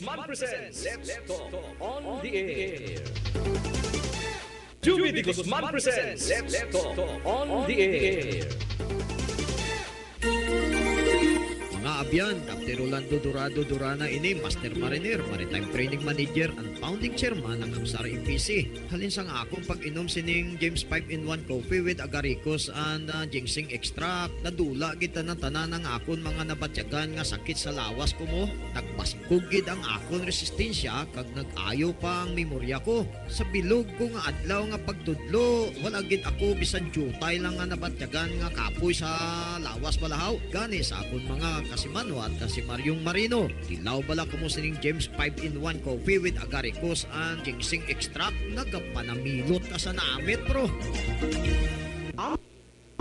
Guzman presents Let's Talk on the Air. Juby de Guzman presents Let's Talk on the Air. Mga abyan, Captain Rolando Dorado Durana ini Master Mariner, Maritime Training Manager and Founding Chairman ng Amsar MPC. Halin sa nga akong pag-inom sining James 5-in-1 Coffee with Agaricus and Ginseng Extract. Nadula kita ng tanan ng akon mga nabatyagan nga sakit sa lawas ko mo. Nagbaskugid ang akon resistensya kag nag-ayo pa ang memorya ko. Sa bilog ko nga adlaw nga pagtudlo, wala gid ako bisan jutay lang nga nabatyagan nga kapoy sa lawas balahaw. Gani sa akon mga Kasimano at Kasimaryong Marino. Tilaw bala kamo sining James 5-in-1 Coffee with Agaricus and Ginseng Extract. Nagapanamilot ka sa namit, bro.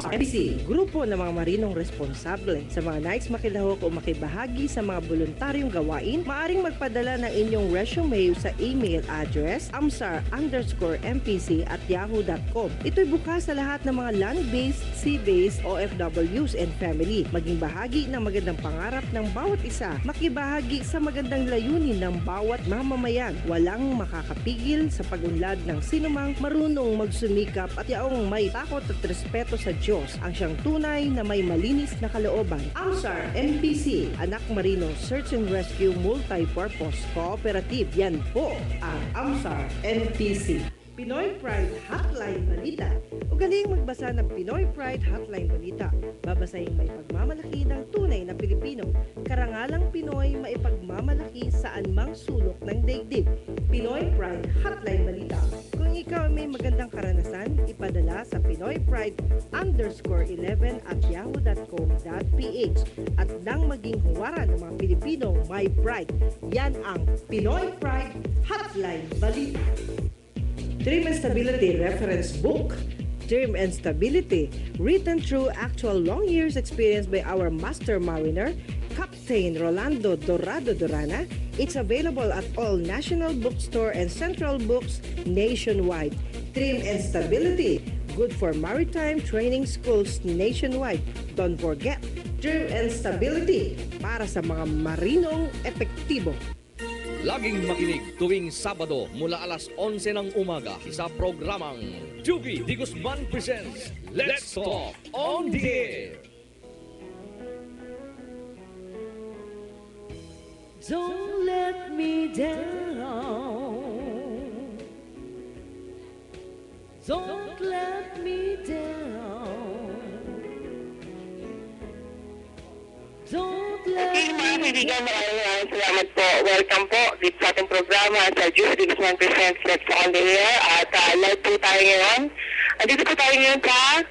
MPC, grupo ng mga marinong responsable. Sa mga nais makilahok o makibahagi sa mga voluntaryong gawain, maaring magpadala ng inyong resume sa email address amsar_mpc@yahoo.com. Ito'y bukas sa lahat ng mga land-based, sea-based, OFWs and family. Maging bahagi ng magandang pangarap ng bawat isa. Makibahagi sa magandang layunin ng bawat mamamayan. Walang makakapigil sa pag-unlad ng sinumang marunong magsumikap at yaong may takot at respeto sa Diyos, ang siyang tunay na may malinis na kalooban. Amsar MPC, Anak Marino Search and Rescue Multi-Purpose Cooperative. Yan po ang Amsar MPC. Pinoy Pride Hotline Balita. Ugaling magbasa ng Pinoy Pride Hotline Balita. Babasahin may pagmamalaki ng tunay na Pilipino. Karangalang Pinoy maipagmamalaki saan mang sulok ng daigdig. Pinoy Pride Hotline Balita. Kung ikaw may magandang karanasan, ipadala sa pinoypride_11@yahoo.com.ph at nang maging huwaran ng mga Pilipino may pride. Yan ang Pinoy Pride Hotline Balita. Dream and Stability Reference Book. Dream and Stability, written through actual long years experience by our Master Mariner, Captain Rolando Dorado Durana. It's available at all national bookstore and central books nationwide. Dream and Stability, good for maritime training schools nationwide. Don't forget, Dream and Stability, para sa mga marinong epektibo. Laging makinig tuwing Sabado mula alas 11 ng umaga sa programang Juby de Guzman presents Let's Talk on the Air. Don't let me down. Don't let me down. Don't let Okay, mga me kaibigan, maraming salamat po. Welcome po dito sa ating programa sa Juice de Guzman Presents Let's on the Air. At live po tayo ngayon. Andito po tayo ngayon sa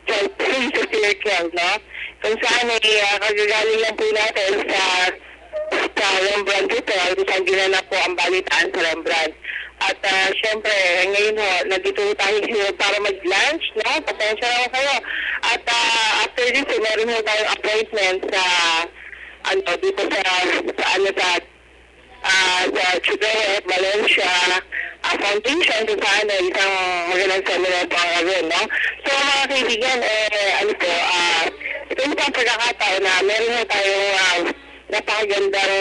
Circle, no? Kung saan ay kagagaling lang po natin sa Rembrandt Hotel, kung saan ginanap po ang balitaan sa Rembrandt. At syempre, ngayon ho, nandito tayo para mag-lunch, no? Pasensya naman kayo. At after this, meron ho tayong appointment sa dito sa Chudero at Valencia Foundation, kung saan isang magandang seminar po ang gawin, no? So mga kaibigan, ito yung pang pagkakataon na meron ho tayong napakagandang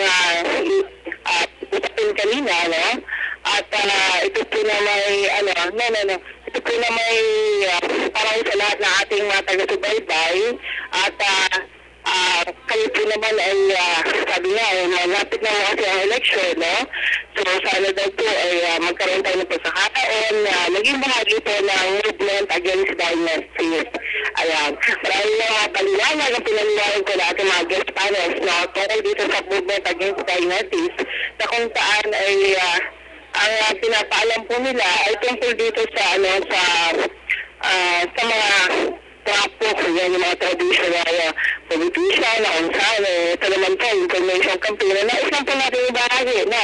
usapin kanina, no? At ito po na may, ito po na may parang sa lahat ng ating mga taga-subaybay. At kayo po naman ay, sabi nga, malapit na kasi ang election, no? So sana daw po ay magkaroon tayo ng pagkakataon na naging bahagi po ng movement against dynasties. Ayan. Maraming mga paliwanag ang pinaliwanag ko na ating mga guest panels na tungkol dito sa movement against dynasties na kung saan ay ang pinapaalam po nila ay tungkol dito sa mga trapo, yan yung mga traditional politician na kung saan ito naman po information campaign na isang po natin yung bahagi na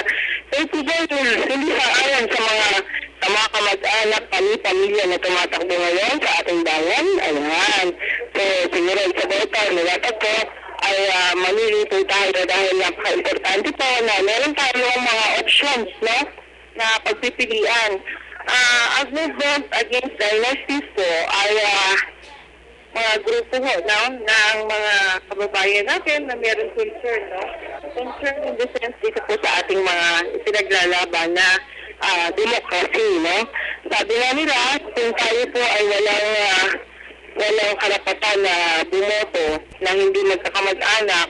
ito hindi sa ayon sa mga kamag-anak, pamilya na tumatakbo ngayon sa ating bayan. Ayan. So siguro sa bota, nilatag ko ay mamili po tayo dahil napaka-importante po na meron tayong mga options, no? Na pagpipilian. As movement against dynasties po ay mga grupo ho, no, ng mga kababayan natin na meron concern, no? Concern in the sense dito po sa ating mga pinaglalaban na democracy, no? Sabi nga nila, kung tayo po ay walang karapatan na bumoto na hindi magkakamag-anak,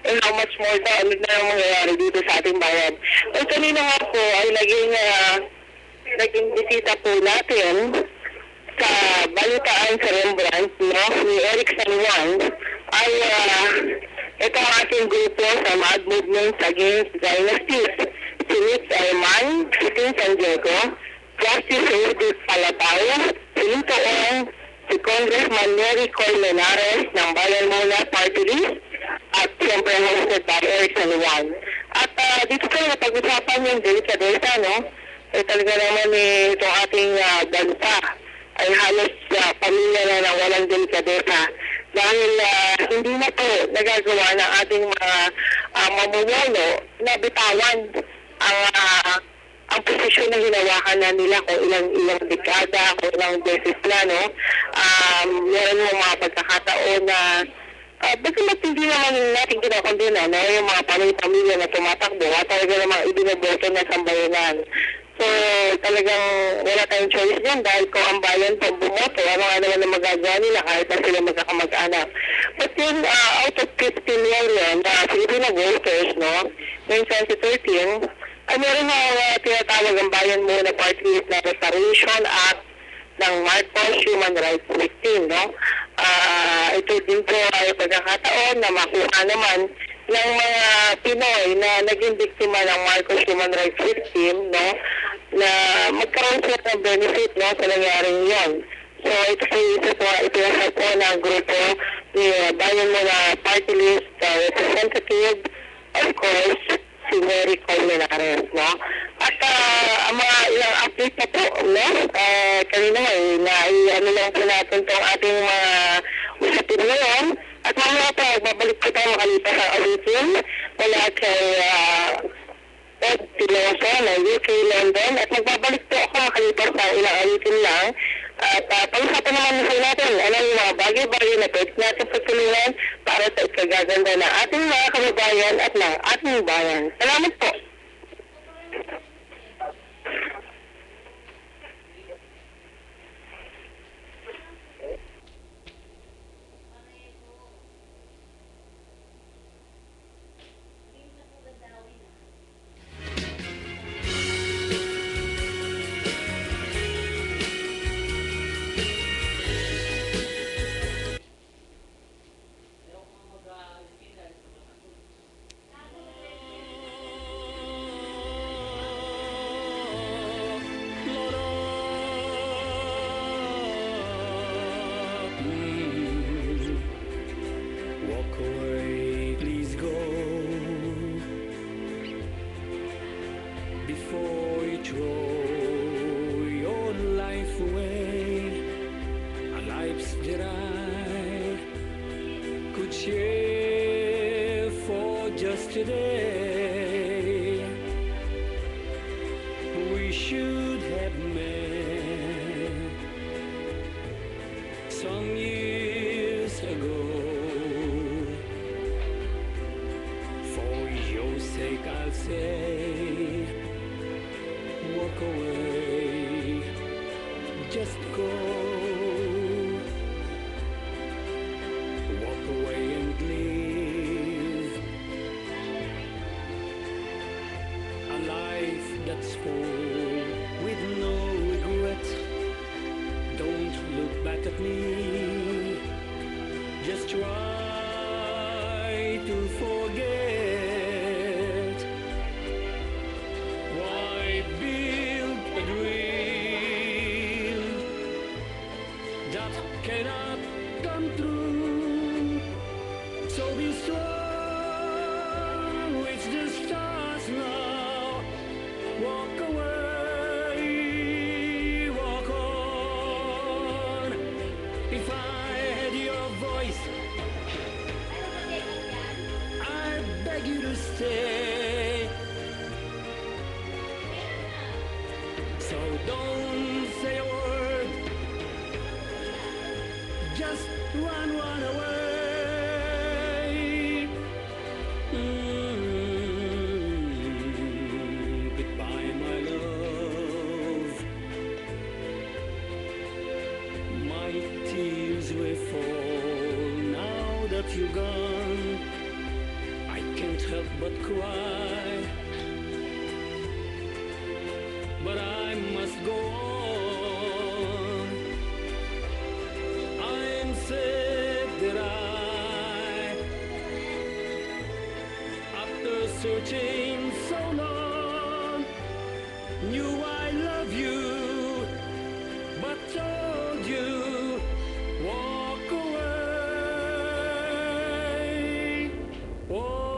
and how much more daw, ano na ang mangyayari dito sa ating bayan. At kanina nga po ay naging bisita po natin sa balitaan sa Rembrandt, no, ni Eric San Juan, ay ito ang ating grupo sa Mad Movements Against Dynasties. Si Mitch Ayman, si Tim San Diego, Justice Edith Palatao, si Lito Ong, si Congressman Nery Colmenares ng Bayan Muna Party List, at siyempre hosted by Eric San Juan. At dito po napag-usapan yung delikadesa, no? Talaga naman itong ating bansa ay halos pamilya na walang delikadesa dahil hindi na po nagagawa ng ating mga mamumuno na bitawan ang posisyon na hinawakan na nila kung ilang dekada, kung ilang beses na, no? Meron mo mga pagkakataon na bagamat hindi naman natin kinakondena, no? Yung mga pamilya na tumatakbo at talaga namang ibinoboto na sambayanan. So, talagang wala tayong choice dyan dahil kung ang bayan po bumoto, ano nga naman na magagawa nila kahit na sila magkakamag-anak. But yun, out of 15 million Filipino voters, no, noong 2013, ay meron na tinatawag ang bayan muna party list na Restoration Act ng Marcos Human Rights Victim, no? Ito din po ay pagkakataon na makuha naman ng mga Pinoy na naging biktima ng Marcos Human Rights Victim, no, na magkaroon sila ng benefit, no, sa nangyaring yun. So ito po ipinasa po ng grupo ni Bayan Muna Party List representative, of course, si Nery Colmenares, no? At ang mga ilang update na po, no? Kanina ano lang po natin itong ating mga usapin ngayon. At mamaya po, babalik po tayo makalipas ang awitin mula kay Ed Tiloso ng UK London. At magbabalik po ako makalipas sa ilang awitin lang. At pag-usapan naman po natin, ano yung mga bagay-bagay na pwede natin pagtulungan para sa ikagaganda ng ating mga kababayan at ng ating bayan. Salamat po. Walk away, please go before you throw your life away. A life that I could share for just today. We should have met some years ago. For your sake I'll say, walk away, just go. Walk away and live a life that's full with no regret. Don't look back at me, just try to forget. Why build a dream that cannot come true? So be strong, reach the stars now. Walk away, walk on. If I had your voice, I beg you to stay. So don't say a word, just run away. Goodbye, my love. My tears will fall now that you're gone. I can't help but cry, but I must go on. I'm sad that after searching so long, knew I love you, but told you walk away. Walk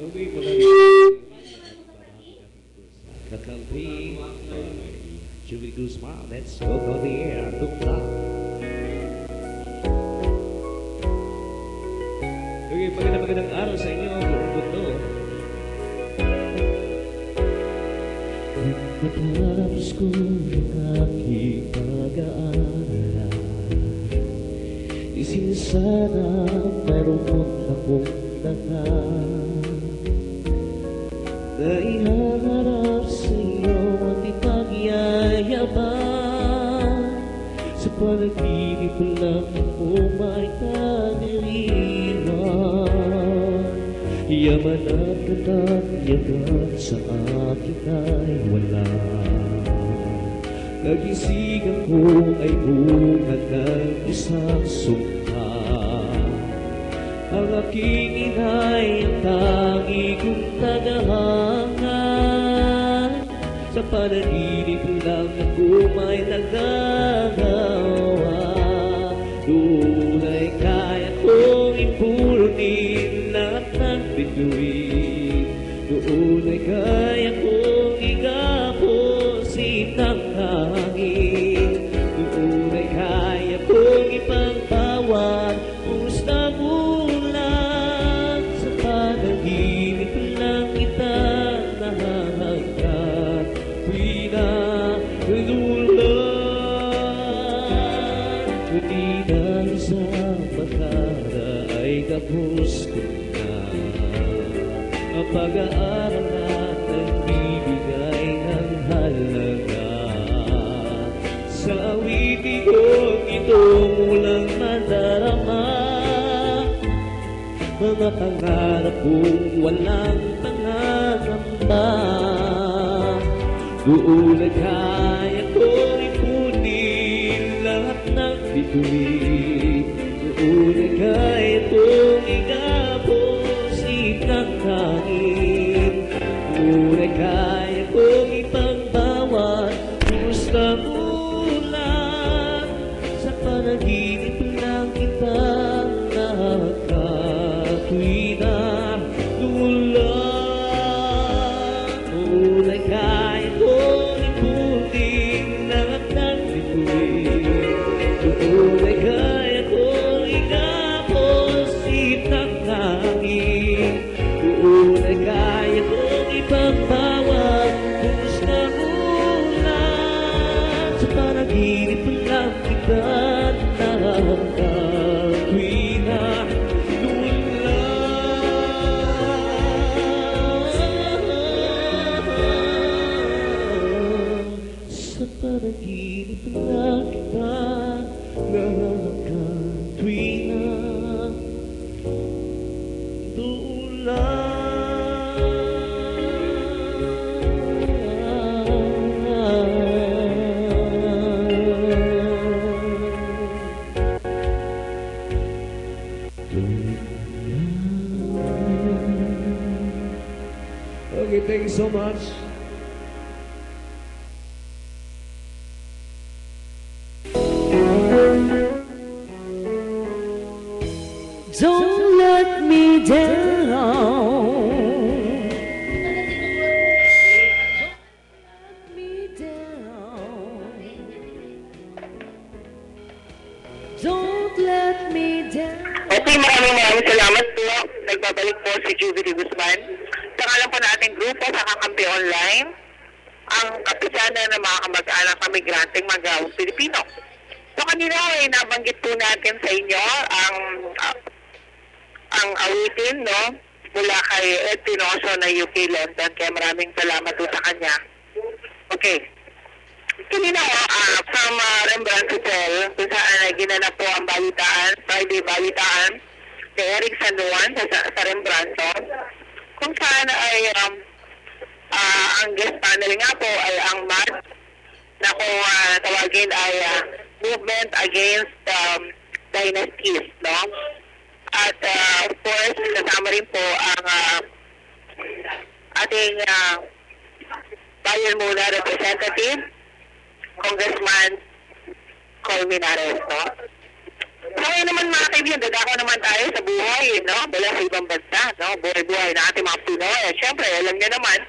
Okay, Kakamping Julie Guzman, let's go to the air. Tumla. Okay, magandang araw sa inyo, buong mundo. matapos ko ang aking pag-aaral, isin sana meron akong na iharap sa iyo at ipagyayabang. Sa panaginip lang ako may kaniliran. Yaman at katanyagan sa akin ay wala. Nagising ako ay bunga ng isang sumpa. Ang aking inay ang tangi kong tagahanga. Sa panaginip lang ako may nagagawa. Doon ay kaya kong ipunin lahat ng bituin. Doon ay kaya kong igapusin ang hangin. Doon ay kaya kong ipagpawad basta ulan. Sa panaginip lang kita nahahangkat, pinagdulan. Kundi dahil sa pagkara ay kapos ko na ang pag-aaral at nagbibigay ng halaga. Sa awitin kong ito mulang madarama, mga pangarap kong walang pangangamba. Doon ay kaya kong ipunin lahat ng bituin. Doon ay kaya kong igapusin ang hangin. Doon ay kaya kong ipagbawat basta ulan. Sa panaginip lang kita nakakatuwina. Dulan, doon ay kaya kong ipunin lahat ng bituin. Doon ay kaya kong igapusin ang hangin. Doon ay kaya kong ipagbawat basta ulan. Sa panaginip lang kita nakakatuwina. Sa panaginip lang kita nakakatuwina. Okay, thank you so much. Don't let me down. me down. Okay, maraming salamat po. Nagbabalik po si Juby Guzman. Sa ngalan po na ating grupo sa Kakampi Online, ang kapisana ng mga kamag-anak na migranteng mag-awang Pilipino. So kanina ay nabanggit po natin sa inyo ang awitin, no? Mula kay Ed Pinoso na UK London. Kaya maraming salamat po sa kanya. Okay. Kanina from Rembrandt Hotel, kung saan ay ginanap po ang balitaan, Friday balitaan, ni Eric San Juan sa Rembrandt, kung saan ay ang guest panel nga po ay ang MAD, na kung tawagin ay Movement Against Dynasties, no? At of course, kasama rin po ang ating bayan muna representative, Congressman Colmenares, no? So, ngayon naman mga kaibigan, dadako naman tayo sa buhay, no? Mula sa ibang bansa, no? Buhay-buhay na ating mga Pinoy. At syempre, alam niyo naman,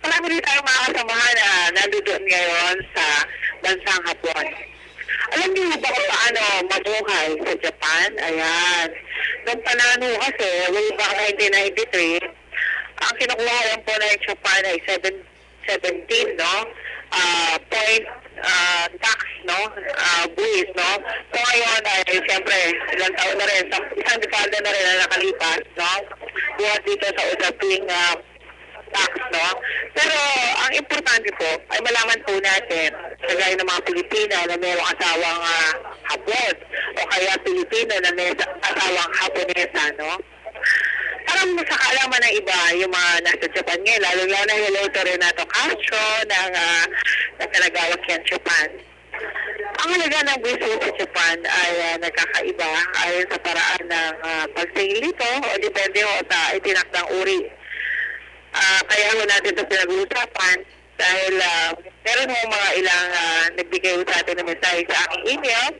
marami rin tayong mga kasamahan na nandoon ngayon sa bansang Hapon. Alam niyo ba kung paano mabuhay sa Japan? Ayan. Noong panahon kasi, way back 1993, ang kinukuha lang po na yung Japan ay 17, no? Point tax, no? Buwis, no? So ngayon ay siyempre ilang taon na rin, isang dekada na rin na nakalipas, no? Buhat dito sa usaping tax, no? Pero ang importante po ay malaman po natin, kagaya ng mga Pilipina na mayroong asawang Hapon o kaya Pilipino na may asawang Haponesa, no? Parang sa kaalaman ng iba, yung mga nasa Japan ngayon, lalo na hello to Renato Castro ng Kanagawa Ken Japan. Ang halaga ng buwis sa Japan ay nagkakaiba ayon sa paraan ng pagsingil nito o depende ho sa itinakdang uri. Kaya ho natin ito pinag-uusapan dahil meron ho mga ilang nagbigay sa atin ng mensahe sa aking email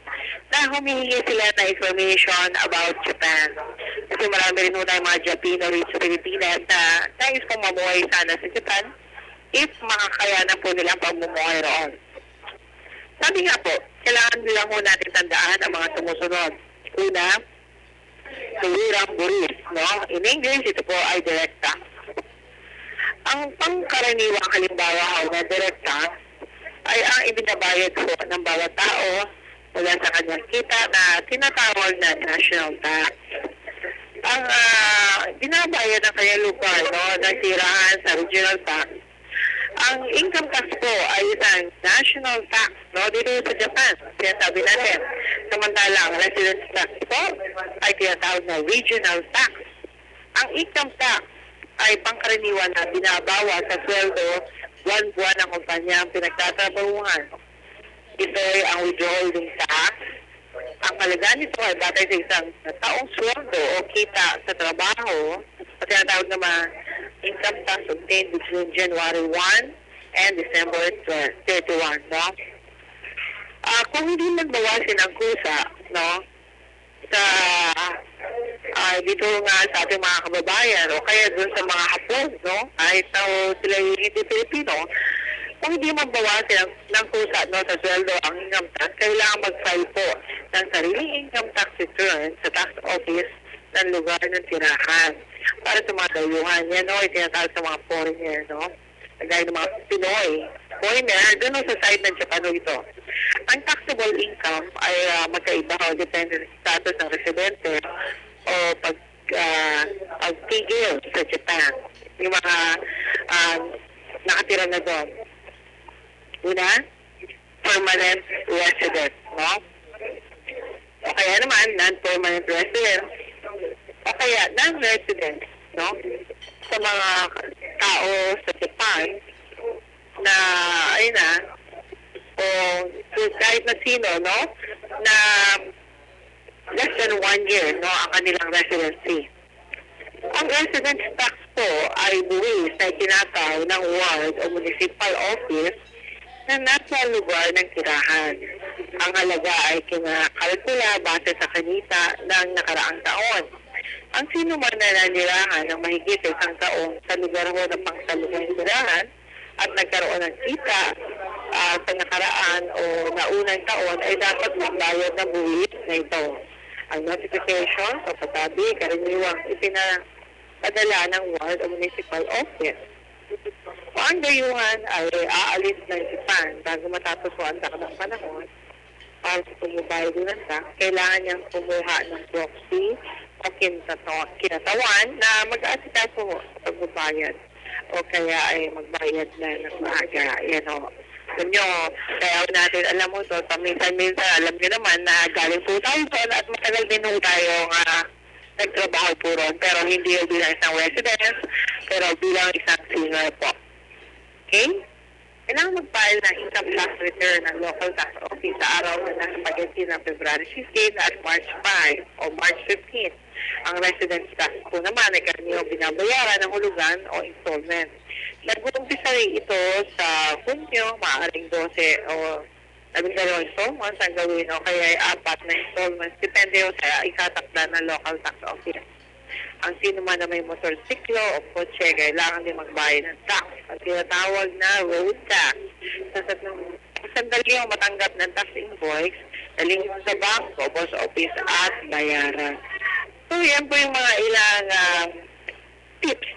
na humihingi sila na information about Japan. Kasi marami rin ho tayong mga Japino rin sa Pilipinas na nais pong mamuhay sana sa Japan if makakayanan po nilang pamumuhay roon. Sabi nga po, kailangan lang ho natin tandaan ang mga sumusunod. Una, tuwirang buris, no? In English, ito po ay direkta. Ang pangkaraniwang halimbawa na direkta ay ang ibinabayad po ng bawat tao mula sa kanyang kita na tinatawag na national tax. Ang binabayad ng kanyang lugar, no, ng tirahan sa regional tax. Ang income tax po ay isang national tax, no, dito sa Japan. Sinasabi natin. Samantalang residence tax po ay tinatawag na regional tax. Ang income tax ay pangkaraniwan na binabawa sa sweldo buwan-buwan ng kumpanya ang pinagtatrabahuhan. Ito ay ang withholding tax. Ang halaga nito ay batay sa isang taong sweldo o kita sa trabaho at tinatawag naman income tax obtained between January 1 and December 31, no? Kung hindi magbawasin ang kusa, no, sa dito nga sa ating mga kababayan o kaya dun sa mga Hapon, no, kahit na sila hindi Pilipino, kung hindi magbawasin ng kusa, no, sa sweldo ang income tax, kailangan mag-file po ng sariling income tax return sa tax office ng lugar ng tirahan para sa mga dayuhan. Yan, no, itinatawag sa mga foreigner, no? Kagaya ng mga Pinoy. Foreigner, doon sa side ng Japan ito. Ang taxable income ay magkaiba o depende sa status ng residente o pagtigil sa Japan. Yung mga nakatira na doon. Una, permanent resident, no? O kaya naman, non-permanent resident. O kaya, non-resident, no? Sa mga tao sa Japan na, ayun na, o kahit na sino, no? Na less than 1 year, no? Ang kanilang residency. Ang residence tax po ay buwis na itinataw ng ward o municipal office na nasa lugar ng tirahan. Ang halaga ay kinakalkula base sa kanita ng nakaraang taon. Ang sino man na nanirahan ng mahigit sa isang taong sa lugar ho ng pangsalubong tirahan at nagkaroon ng kita sa nakaraan o naunang taon ay dapat magbayad ng buwis na ito. Ang notification o patabi, karaniwang ipinapadala ng ward o municipal office. Kung ang dayuhan ay aalis ng Japan bago matapos ang takdang panahon para sa pumubayad ng tax, kailangan niyang kumuha ng proxy o kinatawan na mag-aasikaso sa pagbabayad o kaya ay magbayad na ng maaga. Yan o. Alam nyo, kaya natin alam mo to, paminsan-minsan alam nyo naman na galing po tayo doon at matagal din po tayong nagtrabaho po ron, pero hindi bilang isang resident, pero bilang isang senior po. Okay? Kailangan mag-file ng income tax return ng local tax office sa araw na nasa pagitan ng February 15 at March 5 o March 15. Ang residence tax po naman ay karaniwang binabayaran ng hulugan o installment. Nag-uumpisa rin ito sa Hunyo, maaaring 12 o 12 installments ang gawin o kaya ay 4 na installments. Depende sa ikatakda ng local tax office. Ang sino man na may motorsiklo o kotse, kailangan din magbayad ng tax. Ang tinatawag na road tax. Sandali ang matanggap ng tax invoice, daling sa bangko, post office at bayaran. So, yan po yung mga ilang tips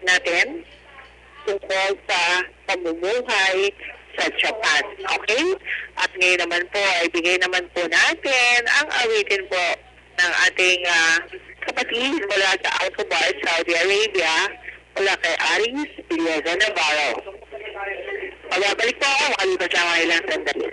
natin tungkol sa pamumuhay sa Japan. Okay? At ngayon naman po, ay bigay naman po natin ang awitin po ng ating kapatid mula sa Alcobar, Saudi Arabia, mula kay Aris Villada Navarro. Pababalik po ako, makalipas lang mga ilang sandali.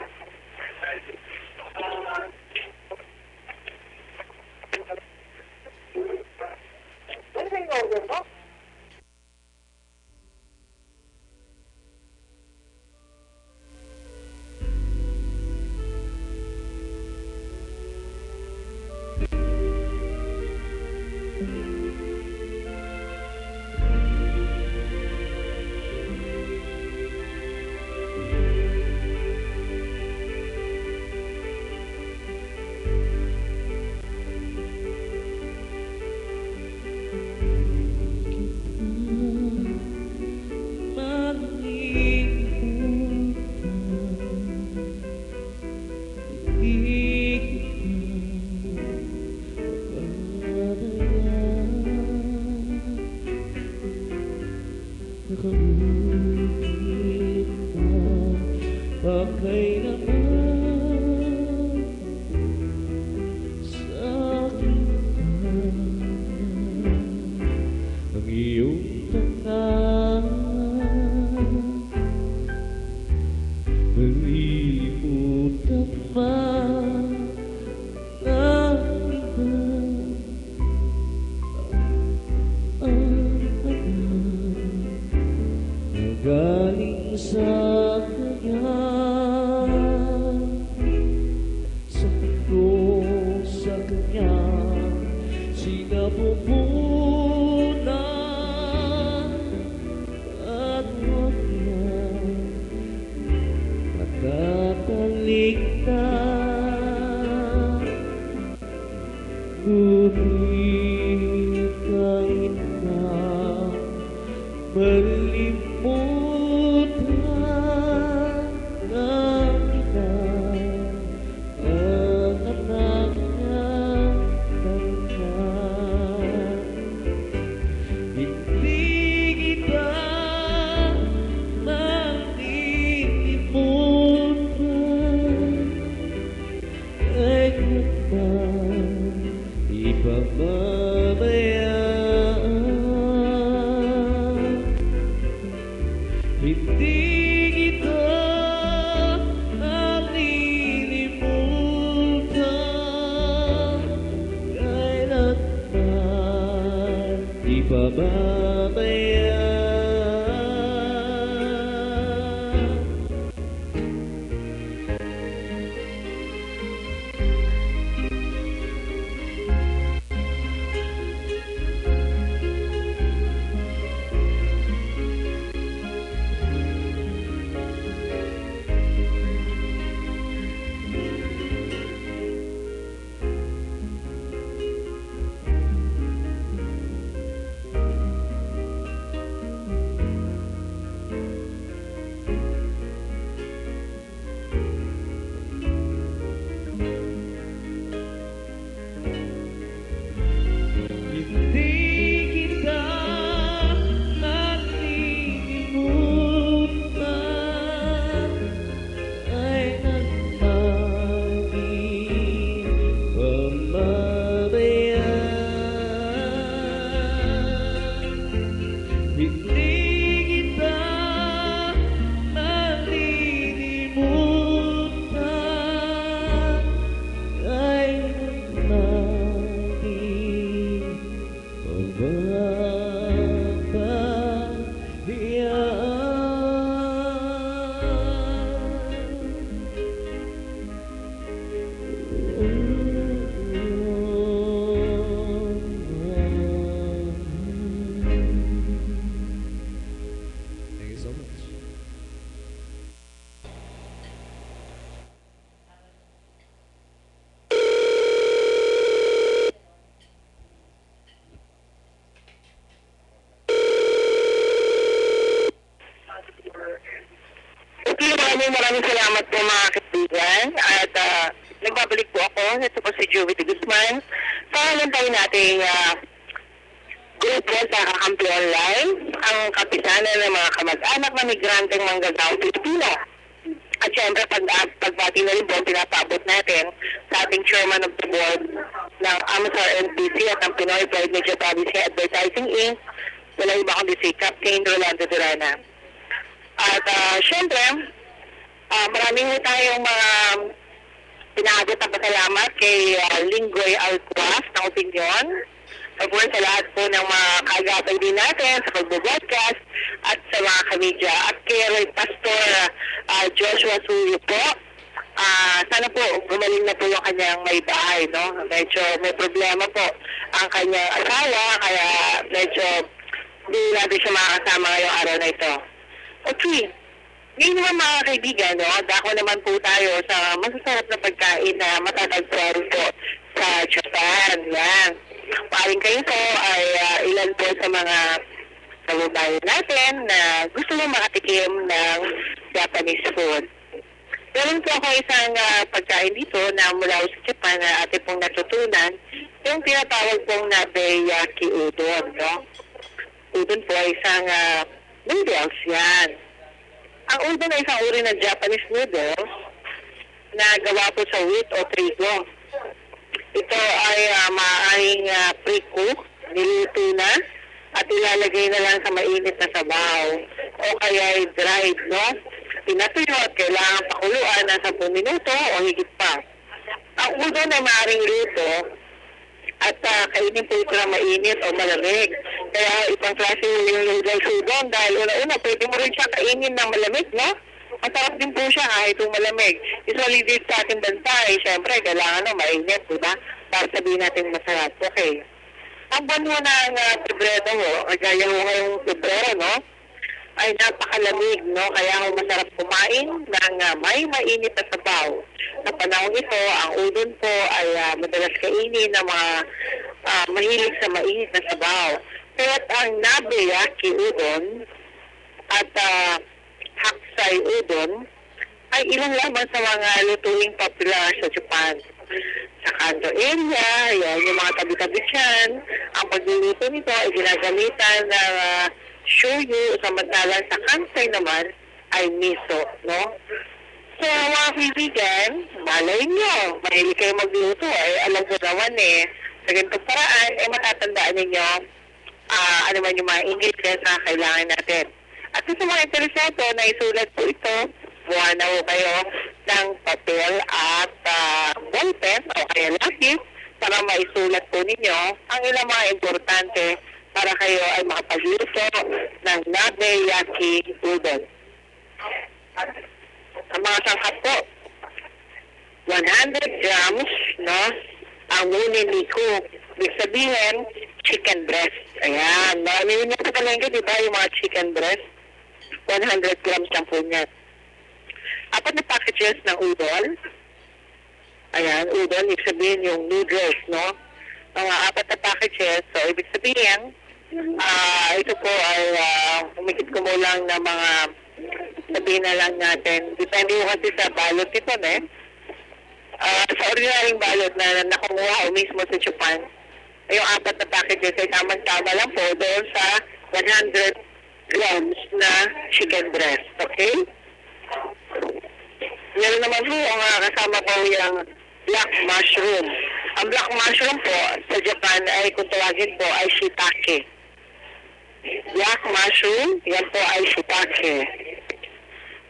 Hindi kita nakalimutan, ay nagmamahal pamamayan. Hindi kita malilimutan, ay nagmamahal Thank you so much. Okay, maraming salamat po mga kaibigan. At nagbabalik po ako. Ito po si Joey de Guzman. Sa tayo nating grupo sa Kakampi Online, ang kapisanan ng mga kamag-anak na migranteng manggagawang Pilipino. At syempre, pagbati na rin po, pinapaabot natin sa ating chairman of the board ng AMSAR NPC at ng Pinoy Pride Media Publishing Advertising Inc. Wala iba kundi si Captain Rolando Durana. At syempre, maraming tayong mga pinaabot na pasalamat kay Linggoy Alcuaz ng Opinion. Of course, sa lahat po ng mga kaagapay din natin sa pag-broadcast at sa mga kamedya. At kay Pastor Joshua Suyo po, sana po gumaling na po yung kanyang may bahay, no? Medyo may problema po ang kanyang asawa, kaya medyo hindi natin siya makakasama ngayong araw na ito. Okay. Ngayon naman mga kaibigan, no, dako naman po tayo sa masasarap na pagkain na matatagpuan po sa Japan. Yan. Paring kayo po ay ilan po sa mga kababayan natin na gusto mo makatikim ng Japanese food. Meron po ako isang pagkain dito na mula sa Japan na ating pong natutunan, yung tinatawag pong nabeyaki udon. No? Udon po ay isang noodles yan. Ang udon ay isang uri ng Japanese noodles na gawa po sa wheat o trigo. Ito ay maaaring pre-cook, niluto na, at ilalagay na lang sa mainit na sabaw. O kaya ay dried, no? Pinatuyo at kailangan pakuluan ng 10 minuto o higit pa. Ang udon ay maaaring luto at kainin po ito na mainit o malamig. Kaya ibang klase yung noodles udon dahil una-una pwede mo rin siya kainin ng malamig, no? Masarap din po siya kahit yung malamig. Usually dito sa ating bansa, syempre kailangan mainit, diba? Para sabihin natin masarap. Okay. Ang buwan mo ng Pebrero mo, kagaya mo ngayong Pebrero, no? Ay napakalamig, no? Kaya kung masarap kumain ng may mainit na sabaw. Sa panahon ito, ang udon po ay madalas kainin ng mga mahilig sa mainit na sabaw. Kaya ang nabeyaki udon at haksay udon ay ilang lamang sa mga lutuing popular sa Japan. Sa Kanto area, yan, yung mga tabi-tabi dyan, ang pagluluto nito ay ginagamitan ng shoyu, samantalang sa Kansai naman ay miso, no? So, mga kaibigan, malay nyo, mahilig kayo magluto, alam ko naman sa ganitong paraan, matatandaan ninyo ano man yung mga ingredients na kailangan natin. At sa mga interesado na isulat po ito, buwan na po kayo ng papel at ballpen o kaya lapis para maisulat po ninyo ang ilang mga importante para kayo ay makapagluto ng nabeyaki udon. Ang mga sangkap po, 100 grams, no, ang uniniku. Ibig sabihin, chicken breast. Ayan, maraming nyo sa palengke, di ba, yung mga chicken breast? 100 grams lang po niya. 4 na packages ng udon. Ayan, udon, ibig sabihin yung noodles, no? Mga 4 na packages, so ibig sabihin, ito po ay humigit kumulang na mga, sabihin na lang natin, depende yung kasi sa balot ito, Sa ordinaryong balot na nakumuha mismo sa Japan, yung 4 na packages ay tamang-tama lang po doon sa 100 grams na chicken breast. Okay? Meron naman po ang kasama ko yung black mushroom. Ang black mushroom po sa Japan ay kung tawagin po ay shiitake. Black mushroom, yan po ay shiitake.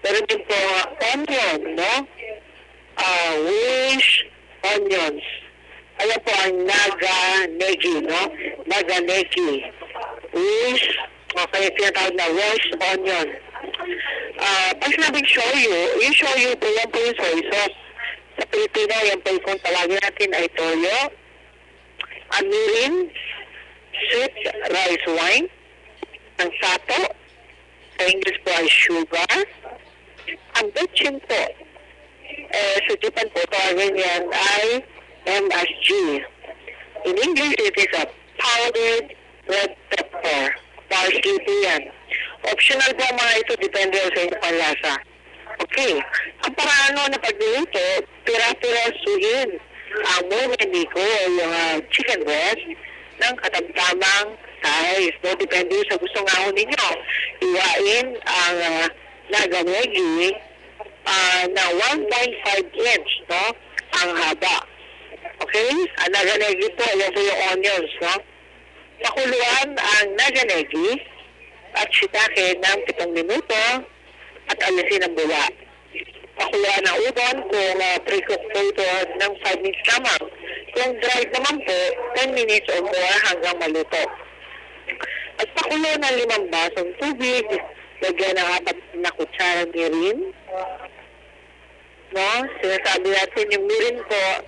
Meron din po onion, no? Wish onions. Ayan po ang naga negi, no? Naga negi. Wish, okay, tinatawag na wish onion. Pag sinabing shoyu, yung shoyu po, yan po yung soy sauce. Sa Pilipino, yan po yung tawagin natin ay toyo, amirin, sweet rice wine, ang sato, sa English po ay sugar, ang betchin po, sa Japan po, tawagin yan ay MSG. In English, it is a powdered red pepper. Parsley po yan. Optional po mga ito, depende sa inyong panlasa. Okay. Ang paraan na pagluluto, pira-pirasuhin ang momeniko o yung chicken breast ng katamtamang size. No? Depende sa gustong ahon ninyo. Iwain ang nagamegi na 1.5 inch, no? Ang haba. Okay? Ang naganegi po, yan po yung onions, no? Pakuluan ang naganegi at shiitake ng 7 minuto at alisin ang bula. Pakuluan ang udon kung pre-cook po ito ng 5 minutes lamang. Kung dried naman po, 10 minutes or more hanggang maluto. At pakulo ng 5 basong tubig, lagyan ng 4 na kutsara mirin. No? Sinasabi natin yung mirin po,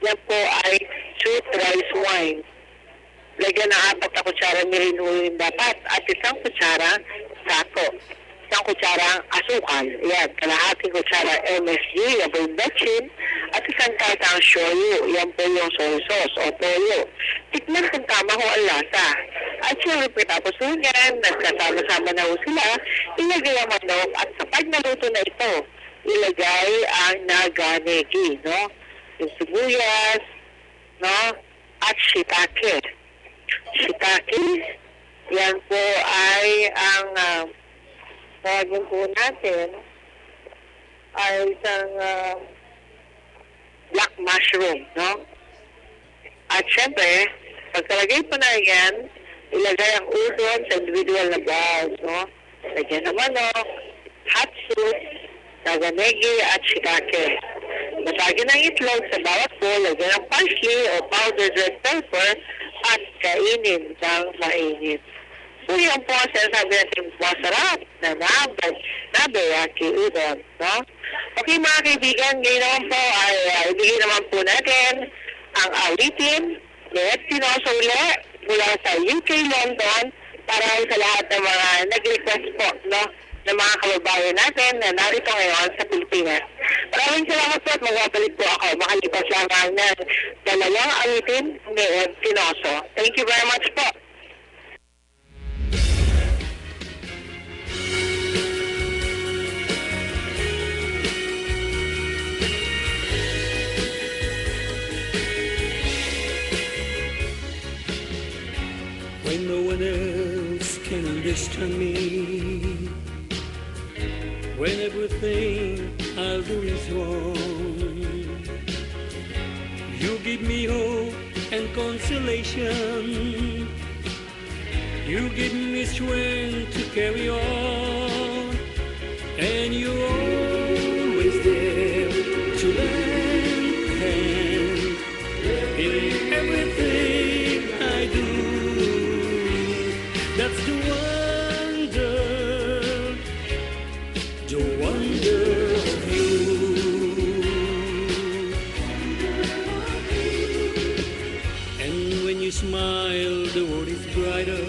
yan po ay sweet rice wine. Lagyan ng 4 na kutsara mirin huling dapat at 1 kutsara sato. 1 kutsara asukal. Yan, kalahating kutsara MSG, yan po yung betchin, at 1 katang shoyu, yan po yung soy sauce o toyo. Tikman kung tama ho ang lasa. At syempre, tapos ho yan, nagkasama-sama na ho sila, ilagay ang manok at kapag naluto na ito, ilagay ang naganegi, no? Yung sibuyas, no? At shiitake. Shiitake, yan po ay ang tawagin po natin ay isang black mushroom, no? At syempre, pagkalagay po na yan, ilagay ang udon sa individual na bowls, no? Lagyan ng manok, hot soup, naganegi at shiitake. Masagin ng itlog sa bawat bowl, lagyan ng parsley o powdered red pepper at kainin ng mainit. So yun po ang sinasabi natin masarap na nabeyaki udon, no? Okay mga kaibigan, ngayon naman po ay ibigay naman po natin ang awitin ni Ed Tinoso ulit mula sa UK, London para sa lahat ng mga nag-request po, no? Ng mga kababayan natin na narito ngayon sa Pilipinas. Maraming salamat po at magbabalik po ako makalipas lang ng 2 awitin ni Ed Tinoso. Thank you very much po. When no one else can understand me, when everything I'll do is wrong, you give me hope and consolation. You give me strength to carry on, and you're always there to lend a hand in everything I do. That's the wonder of you. And when you smile, the world is brighter.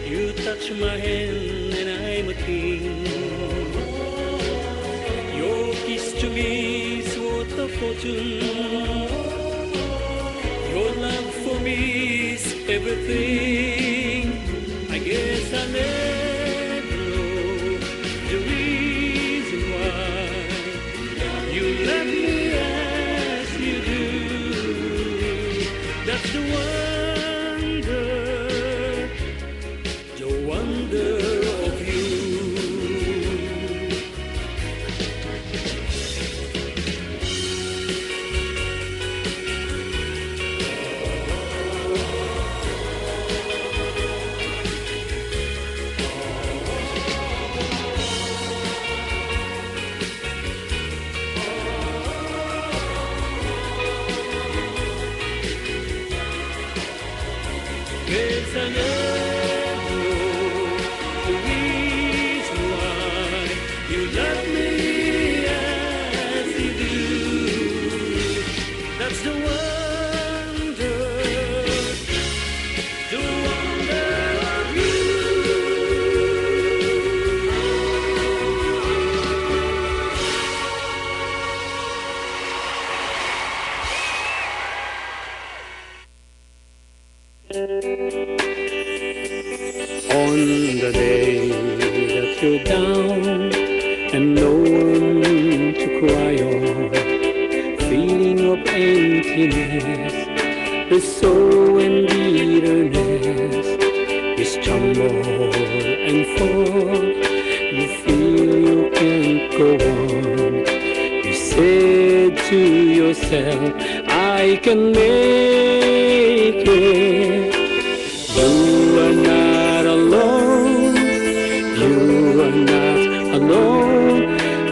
You touch my hand and I'm a king. Your kiss to me is worth a fortune. Your love for me is everything. I guess I never know the reason why you 'cause I know the reason why you love me as you do. That's the wonder of you. On the day that you're down and no one to cry on, feeling of emptiness, the sorrow and bitterness, you stumble and fall, you feel you can't go on. You said to yourself, I can make it. You are not alone. You are not alone.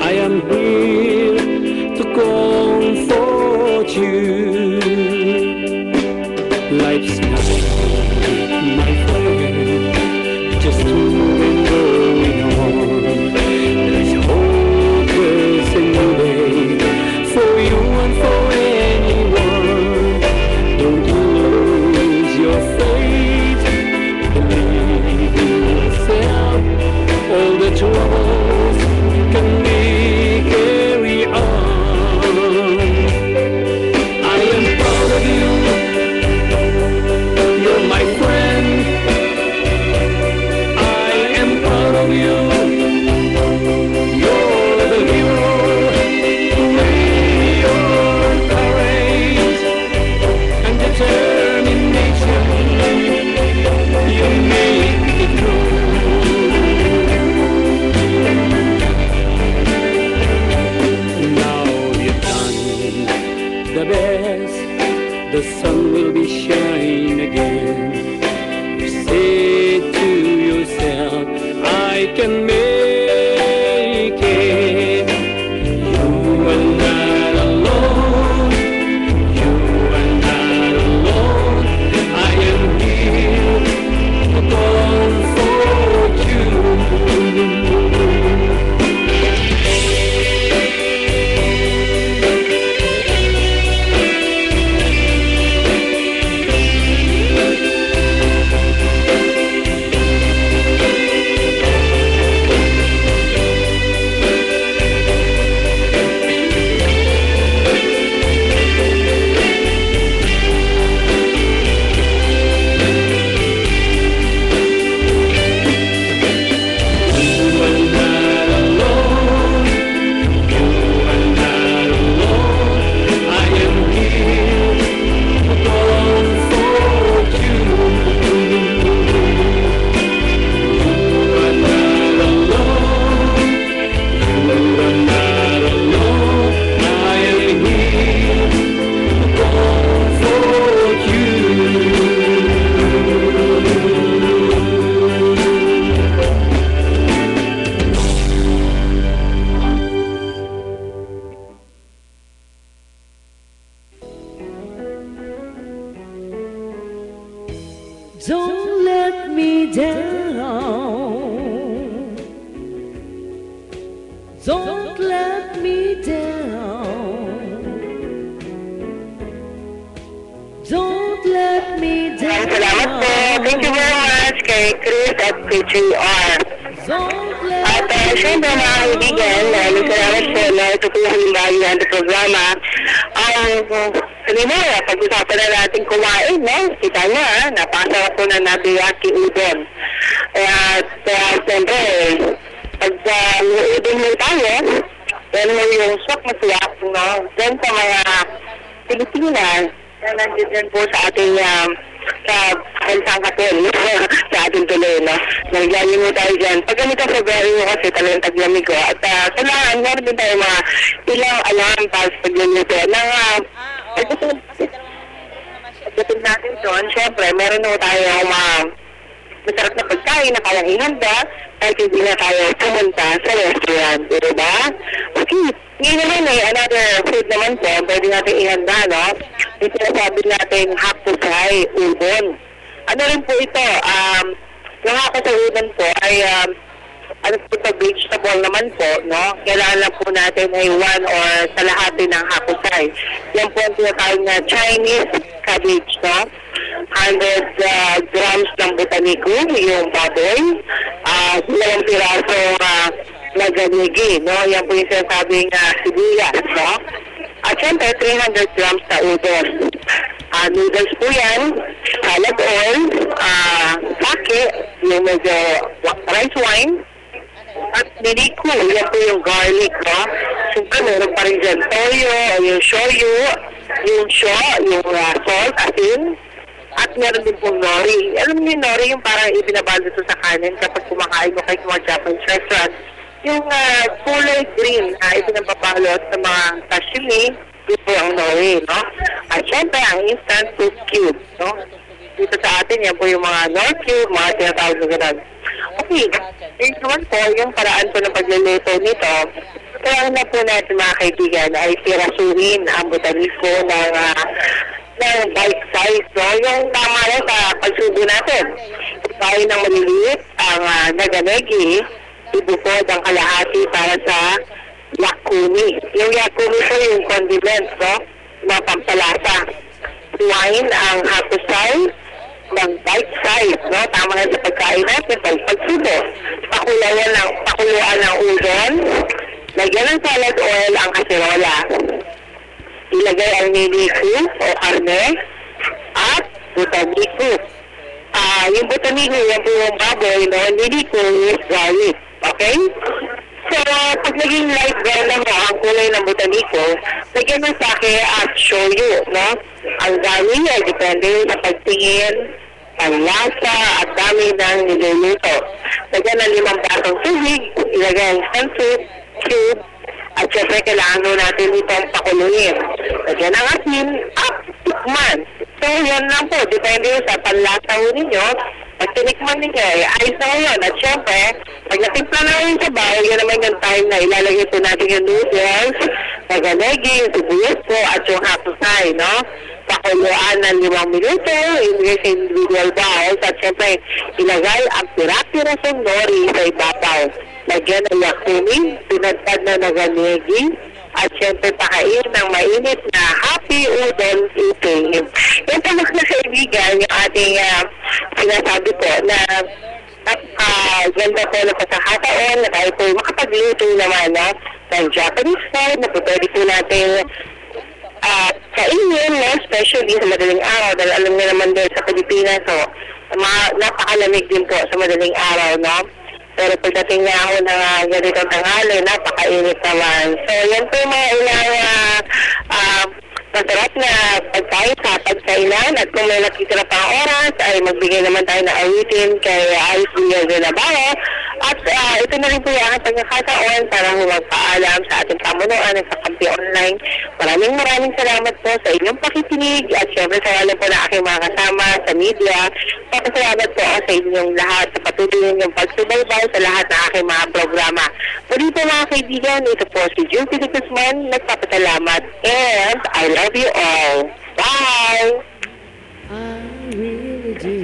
I am here to comfort you. Life's not my friend, just to and going on. There's hope, there's a new day for you and for anyone. Don't lose your faith. Believe in yourself. All the troubles can be carried on. I am proud of you. You're my friend. I am proud of you. You're the hero. With your courage and determination, you make it through. Now you've done the best, the sun will be shining again. You say to yourself, I can make it. You are not alone. You are not alone. I am here to comfort you. Don't let me down. Don't let me down. Don't let me down. Salamat po. Thank you very much kay Chris at kay JR. Don't let At syempre mga kaibigan, maraming salamat po na ito po yung halimbawa ng programa. Halimbawa, pag-usapan na natin kumain, no? Kita nyo, napakasarap po na nabiyaki udon. At syempre, pag udon mo tayo, yan mo yung swak na siyak, no? Then sa mga Pilipinas, na nandiyan po sa ating sa Hansang Kapel, sa ating tuloy, no? Nagyayin mo tayo dyan. Pag ganito sa February mo kasi talagang taglamig ko. At kailangan, meron din tayo mga ilang alam para sa pagluto. Pagdating natin doon, syempre, meron na tayo mga masarap na pagkain na kayang ihanda kahit hindi na tayo pumunta sa restaurant. Diba? Okay. Ngayon naman another food naman po, pwede natin ihanda, no? Yung sinasabi natin hapusay, udon. Ano rin po ito, yung kasalunan po ay ano po ito, vegetable naman po, no? Kailangan lang po natin ay 1 or kalahati ng hapusay. Yan po ang tinatawag na Chinese cabbage, no? 100 grams ng botaniko, yung baboy, 2 pirasong na ganigi, no? Yan po yung sinasabing sibuyas, no? At syempre, 300 grams na udon. Noodles po yan, salad oil, sake, yung medyo rice wine, at niliko, yan po yung garlic, no? Siyempre, meron pa rin dyan toyo, yung shoyu, yung salt, asin, at meron din pong nori. Alam niyo yung nori, yung parang ibinabalo ito sa kanin kapag kumakain mo kahit mga Japanese restaurant. Yung kulay green, ipinababalot sa mga sashimi, yun po ang nori, no? At syempre, ang instant soup cube, no? Dito sa atin, yan po yung mga nor cube, mga tinatawag na gano'n. Okay, yun naman po, yung paraan po ng pagluluto nito, kailangan na po natin mga kaibigan ay pirasuhin ang botaniko ng bite size, no? Yung tama na sa pagsubo natin. Tayo ng maliliit ang naganegi, ibukod ang kalahati para sa yakumi. Yung yakumi po yung condiments, no? Mga pampalasa. Wine ang hapusay ng bite size, no? Tama na sa pagkain natin, pagsubo. Pakuluan ng udon, lagyan ng salad oil ang kaserola. Ilagay ang niliku o karne at botaniko. Yung botaniko, yan po yung baboy, no? Niliku is garlic. Okay? So, pag naging light brown na mo ang kulay ng botaniko, lagyan ng sake at shoyu, no? Ang dami ay depende sa pagtingin, panlasa at dami ng niluluto. Lagyan ng 5 basong tubig, ilagay ang instant soup cube, at syempre kailangan doon natin itong pakuluin. Lagyan ng asin at tikman. So, yan lang po. Depende sa panlasa ho ninyo. Pag tinikman ninyo, ayos na ngayon. At syempre, pag natimpla na yung sabaw, yan naman yung time na ilalagay po natin yung noodles, naganegi, sibuyas po, at yung hapusay, no? Pakuluan ng 5 minuto, ilagay sa individual bowls, at syempre, ilagay ang pirapirasong nori sa ibabaw. Lagyan ng yakumi, pinagpad na naganegi, at syempre pakain ng mainit na happy udon eating. Yan po mga kaibigan, yung ating sinasabi po na ganda po na pasakataon na tayo po makapagluto naman ng Japanese food na po pwede po natin kainin, no? Especially sa madaling araw dahil alam niyo naman din sa Pilipinas, so napakalamig din po sa madaling araw, no? Pero pagdating na ako ng ganitong tanghali, napakainit naman. So, yan po yung mga ilang masarap na pagkain sa pagkainan. At kung may nakitira pang oras, ay magbigay naman tayo na awitin kay Alice Villarreal Navarro. At ito na rin po yung aking pagkakataon para magpaalam sa ating pamunuan ng Kakampi Online. Maraming salamat po sa inyong pakikinig at syempre sa wala po na aking mga kasama sa media. Papasalamat po ako sa inyong lahat sa patuloy ninyong pagsubaybay sa lahat ng aking mga programa. Muli po mga kaibigan, ito po si Julie de Guzman, nagpapasalamat and I love you all. Bye! I really do.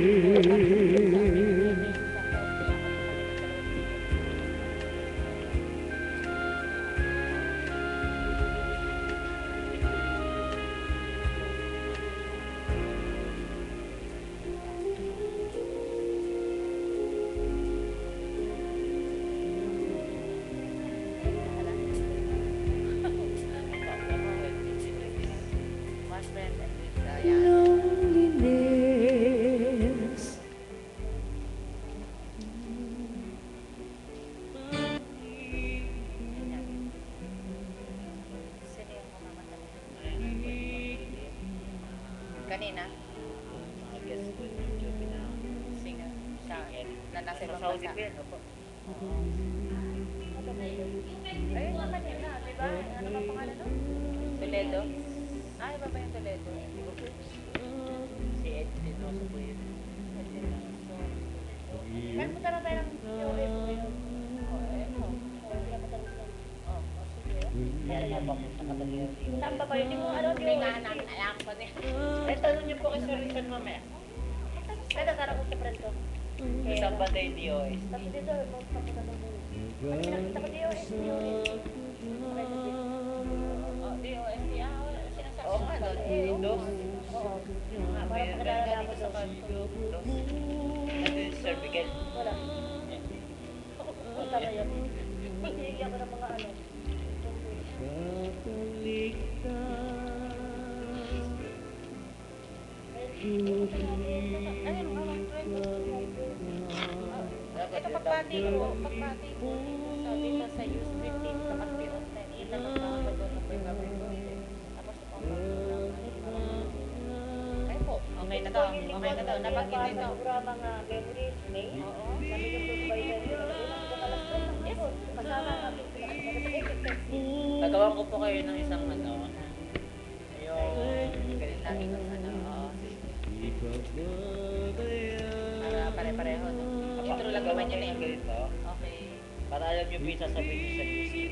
Loneliness. Kanina? Singer. Siya. Na nasa ibang bansa. Ayun naman yun na, diba? Ano ba pangalan doon? Toledo? Ay, iba ba yung Toledo? Si Ed Dinoso po yun. Kaya punta na tayo ng QS ngayon. Saan ba kayo? Hindi mo ano? Hindi nga namin alam ko niya. Eh, tanong niyo po kay Sir Richard mamaya. Kada sarap ko sa friend ko. Isang bantay DOS. Tapos dito, magpapunta ng buhay. Kasi nakita ko DOS. Oh, DOS. Wala sinasabi. Oo nga, no? Dos. Oo. Ah, Parang may pakilala na ako ganito sa sa kanto. Dos. Ano yung cervical? Wala. Punta na yun. Hindi ako ng mga ano. Ayun, awang friend. Ito pagpati ko. Pagpati ko. Sabi ko sa U15 sa Pagpi Online. Itanong na ako doon ng gagawin ko. Tapos ito ang ay po. Okay na to. Okay na to. Nabanggit ito. Programa nga memories, May. Oo. Sabi ko supervisor yun. Yes. Kasama ang aking Nagawa ko po kayo ng isang ano. Yung galit namin ng ano. Para pare-pareho. No? Intro lang naman yun eh. Ganito. Okay. Para alam nyo pinsa sabihin nyo sa music.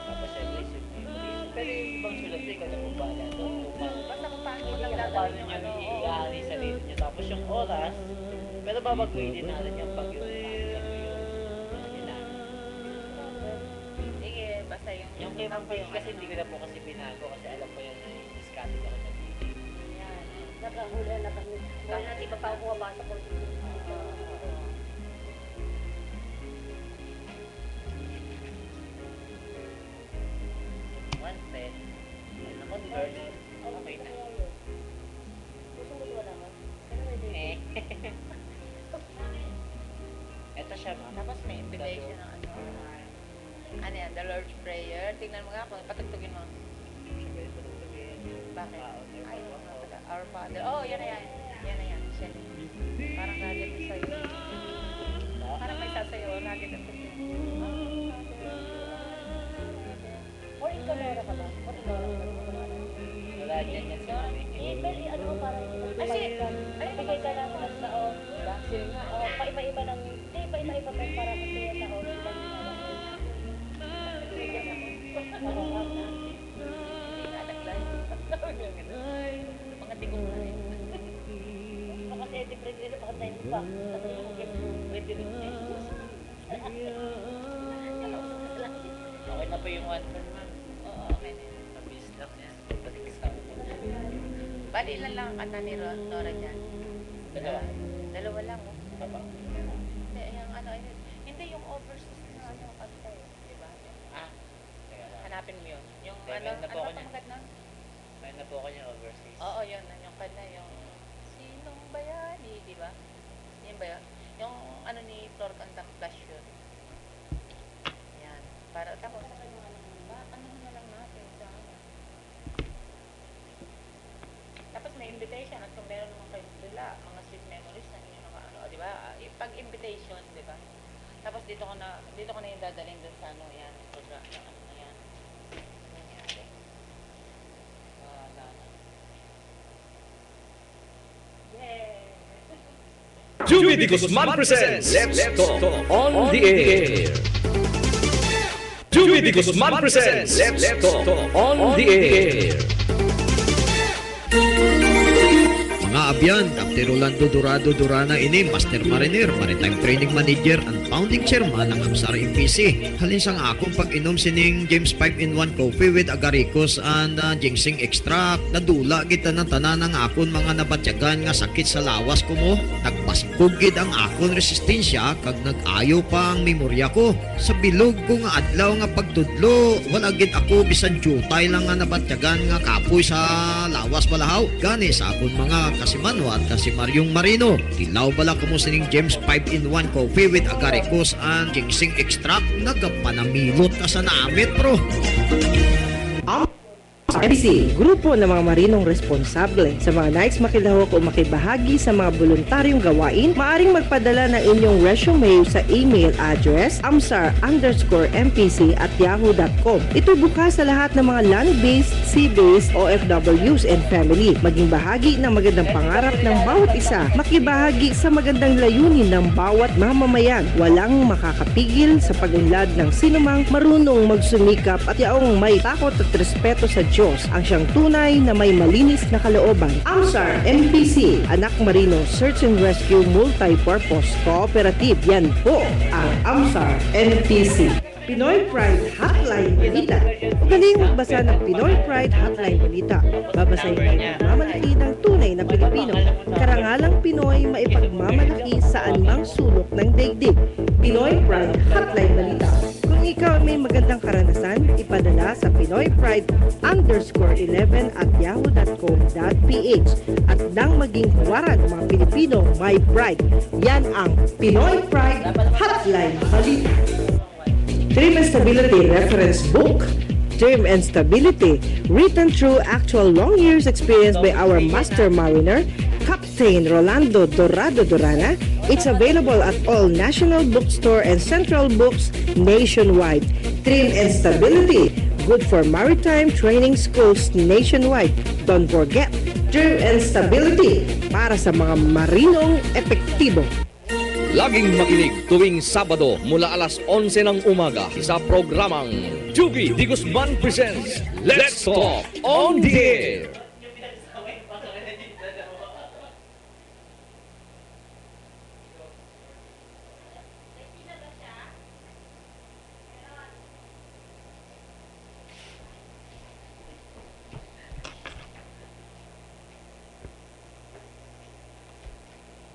Tapos syempre isip nyo. Pero yung ibang sulat nyo, ikaw na kung bahala doon. Basta kung paano Kung lang paano gagawin nyo yung ano. oo. i-aari sa sarili nyo. Tapos yung oras, pero babaguhin din natin yung pag yung Sige, basta yung kay Ma'am Faith kasi hindi ko na po kasi binago kasi alam ko yan na discarded ako na video. yan. nakahuli na kami. Kaya natin iba pa ako mabasa ko. One set. Ano ko, girl? Okay na. Susunod wala ka. Eh. Ito siya, ma'am. Tapos may invitation ng ano. Ano yan, the Lord's Prayer. Tingnan mo nga kung patugtugin mo. Bakit? Ay, Our Father. Oh, yan na yan. Yan na yan. Siya. Parang nagit sa'yo. Parang may sasayaw. Nagit ang sa'yo. Or ikaw na ka ba? Or ikaw na ka ba? Wala dyan yan sa mami. Pero ano mo parang Kasi, bigay ka namin ng taon. diba? Sige nga. Paiba-iba ng, hindi, paiba-iba pa para sa tuwa taon. Mga tigong na rin. Kasi different din sa tayo pa. Sabi mo kaya pwede rin. Okay na po yung one per month. Oo, okay na yun. Mabilis lang yan. Balik sa Bali, ilan lang ang kanta ni Nora dyan? Dalawa. Dalawa lang, oh. Apa? Hindi, yung ano, hindi yung overseas na ano, kanta eh. Diba? Ah. Teka lang. Hanapin mo yun. Yung Hindi, ano, meron na po ano ako ba niyan. pangkat na? Mayroon na po ako niya overseas. Oo, yun. Yung kanta, yung Sinong Bayani, di ba? Yan ba yun? Yung ano ni Flor Kantang Flash yun. Yan. Para, tapos, ano na lang natin sa ano. Tapos may invitation at kung meron naman kayo sila, mga sweet memories na inyo naka ano, di ba? Pag invitation, di ba? Tapos dito ko na yung dadalhin dun sa ano, yan, program, ano na yan. Nangyari. Juby de Guzman presents Let's Talk on the Air. Juby de Guzman presents Let's Talk on the Air. Mga abyan, Captain Rolando Dorado Durana ini Master Mariner, Maritime Training Manager and Founding Chairman ng Kamsara MPC. Halin sang akong pag-inom sining James 5-in-1 Coffee with Agaricus and Ginseng Extract. Nadula kita ng tanan ng akon mga nabatyagan nga sakit sa lawas ko mo. Nagpaskugid ang akon resistensya kag nag-ayo pa ang memorya ko. Sa bilog ko nga adlaw nga pagtudlo, wala gid ako bisan jutay lang nga nabatyagan nga kapoy sa lawas balahaw. Gani sa akon mga Kasimanwa at Kasimaryong Marino. Tilaw bala ko mo sining James 5-in-1 Coffee with Agaricus and Ginseng Extract. Nagapanamilot ka sa namit, bro. MPC, grupo ng mga marinong responsable. Sa mga nais makilahok o makibahagi sa mga voluntaryong gawain, maaring magpadala ng inyong resume sa email address amsar_mpc@yahoo.com. Ito bukas sa lahat ng mga land-based, sea-based, OFWs and family. Maging bahagi ng magandang pangarap ng bawat isa. Makibahagi sa magandang layunin ng bawat mamamayan. Walang makakapigil sa pag-unlad ng sinumang marunong magsumikap at yaong may takot at respeto sa Diyos ambisyon ang siyang tunay na may malinis na kalooban. AMSAR MPC, Anak Marino Search and Rescue Multi-Purpose Cooperative. Yan po ang AMSAR MPC. Pinoy Pride Hotline Balita. Magaling magbasa ng Pinoy Pride Hotline Balita. Babasahin ang pagmamalaki ng tunay na Pilipino. Karangalang Pinoy maipagmamalaki saan mang sulok ng daigdig. Pinoy Pride Hotline Balita. Kung ikaw may magandang karanasan, ipadala sa pinoypride_11@yahoo.com.ph at nang maging huwaran ng mga Pilipino may pride. Yan ang Pinoy Pride Hotline Balita. Trim and Stability Reference Book. Trim and Stability, written through actual long years experience by our master mariner, Captain Rolando Dorado Durana. It's available at all national bookstore and central books nationwide. Trim and Stability, good for maritime training schools nationwide. Don't forget, Trim and Stability, para sa mga marinong epektibo. Laging makinig tuwing Sabado mula alas 11 ng umaga sa programang Juby Di Guzman Presents Let's Talk on the Air.